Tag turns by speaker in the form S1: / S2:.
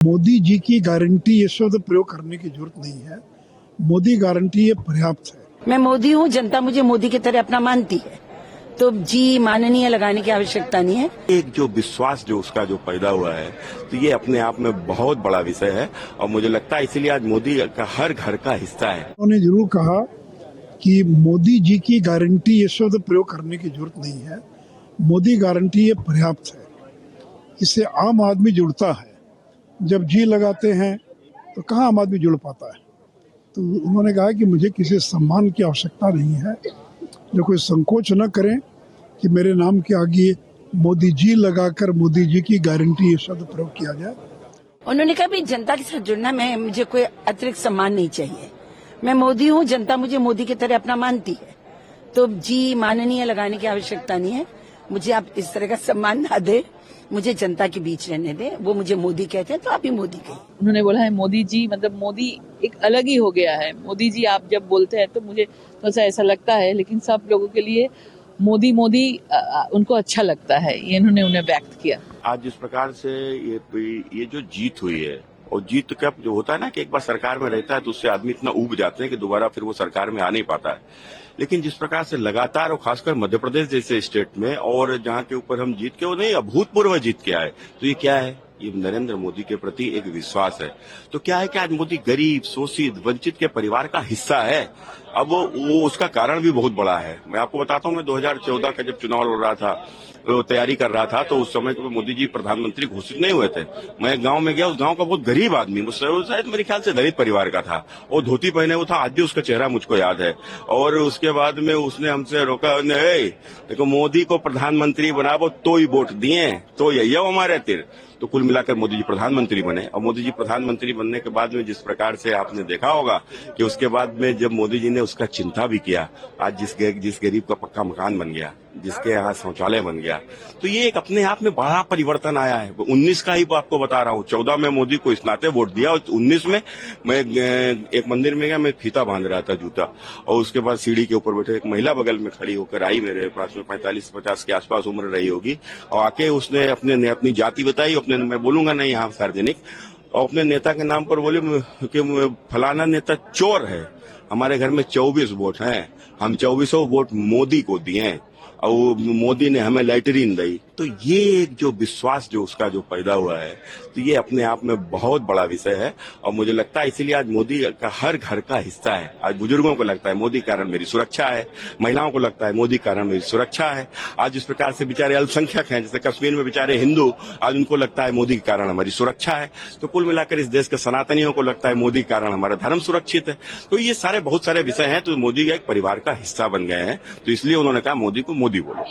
S1: मोदी जी की गारंटी ये शब्द प्रयोग करने की जरूरत नहीं है। मोदी गारंटी ये पर्याप्त है।
S2: मैं मोदी हूँ, जनता मुझे मोदी की तरह अपना मानती है, तो जी माननीय लगाने की आवश्यकता नहीं है।
S3: एक जो विश्वास जो उसका जो पैदा हुआ है, तो ये अपने आप में बहुत बड़ा विषय है और मुझे लगता है इसीलिए आज मोदी का हर घर का हिस्सा है।
S1: उन्होंने जरूर कहा कि मोदी जी की गारंटी ये शब्द प्रयोग करने की जरूरत नहीं है। मोदी गारंटी ये पर्याप्त है। इससे आम आदमी जुड़ता है। जब जी लगाते हैं तो कहाँ आम आदमी जुड़ पाता है। तो उन्होंने कहा कि मुझे किसी सम्मान की आवश्यकता नहीं है। जो कोई संकोच न करें कि मेरे नाम के आगे मोदी जी लगाकर मोदी जी की गारंटी ये शब्द प्रयोग किया जाए।
S2: उन्होंने कहा भी जनता के साथ जुड़ना, मुझे कोई अतिरिक्त सम्मान नहीं चाहिए। मैं मोदी हूँ, जनता मुझे मोदी की तरह अपना मानती है, तो जी माननीय लगाने की आवश्यकता नहीं है। मुझे आप इस तरह का सम्मान ना दे, मुझे जनता के बीच रहने दे। वो मुझे मोदी कहते हैं तो आप भी मोदी कहिए।
S4: उन्होंने बोला है मोदी जी, मतलब मोदी एक अलग ही हो गया है। मोदी जी आप जब बोलते हैं तो मुझे थोड़ा सा ऐसा लगता है, लेकिन सब लोगों के लिए मोदी मोदी उनको अच्छा लगता है, ये इन्होंने उन्हें व्यक्त किया।
S3: आज जिस प्रकार से ये जो जीत हुई है, और जीत का जो होता है ना कि एक बार सरकार में रहता है तो उससे आदमी इतना ऊब जाते हैं कि दोबारा फिर वो सरकार में आ नहीं पाता है। लेकिन जिस प्रकार से लगातार और खासकर मध्य प्रदेश जैसे स्टेट में और जहाँ के ऊपर हम जीत के वो नहीं अभूतपूर्व जीत के आए, तो ये क्या है? ये नरेंद्र मोदी के प्रति एक विश्वास है। तो क्या है कि आज मोदी गरीब, शोषित, वंचित के परिवार का हिस्सा है। अब वो उसका कारण भी बहुत बड़ा है। मैं आपको बताता हूँ, मैं 2014 का जब चुनाव लड़ रहा था, तो तैयारी कर रहा था, तो उस समय तो मोदी जी प्रधानमंत्री घोषित नहीं हुए थे। मैं एक गांव में गया, उस गांव का बहुत गरीब आदमी, शायद मेरे ख्याल से दलित परिवार का था, और धोती पहने हुआ था। आज भी उसका चेहरा मुझको याद है। और उसके बाद में उसने हमसे रोका, देखो मोदी को प्रधानमंत्री बनाओ तो ही वोट दिए, तो यही हमारे तीर। तो कुल मिलाकर मोदी जी प्रधानमंत्री बने, और मोदी जी प्रधानमंत्री बनने के बाद में जिस प्रकार से आपने देखा होगा कि उसके बाद में जब मोदी जी ने उसका चिंता भी किया, आज जिस गरीब का पक्का मकान बन गया, जिसके यहाँ शौचालय बन गया, तो ये एक अपने आप में बड़ा परिवर्तन आया है। 19 का ही आपको बता रहा हूँ, 14 में मोदी को इस नाते वोट दिया, और 19 में मैं एक मंदिर में गया, मैं फीता बांध रहा था जूता, और उसके बाद सीढ़ी के ऊपर बैठे एक महिला बगल में खड़ी होकर आई, मेरे पास में 45-50 के आसपास उम्र रही होगी, और आके उसने अपनी जाति बताई, मैं बोलूंगा नहीं यहाँ सार्वजनिक, और अपने नेता के नाम पर बोले कि फलाना नेता चोर है। हमारे घर में 24 वोट हैं, हम 24 वोट मोदी को दिए हैं, और मोदी ने हमें लैटरीन दी। तो ये एक जो विश्वास जो उसका जो पैदा हुआ है, तो ये अपने आप में बहुत बड़ा विषय है। और मुझे लगता है इसीलिए आज मोदी का हर घर का हिस्सा है। आज बुजुर्गों को लगता है मोदी कारण मेरी सुरक्षा है, महिलाओं को लगता है मोदी कारण मेरी सुरक्षा है। आज जिस प्रकार से बेचारे अल्पसंख्यक हैं, जैसे कश्मीर में बेचारे हिंदू, आज उनको लगता है मोदी के कारण हमारी सुरक्षा है। तो कुल मिलाकर इस देश के सनातनियों को लगता है मोदी के कारण हमारा धर्म सुरक्षित है। तो ये सारे बहुत सारे विषय हैं, तो मोदी का एक परिवार का हिस्सा बन गए हैं, तो इसलिए उन्होंने कहा मोदी को मोदी बोलो।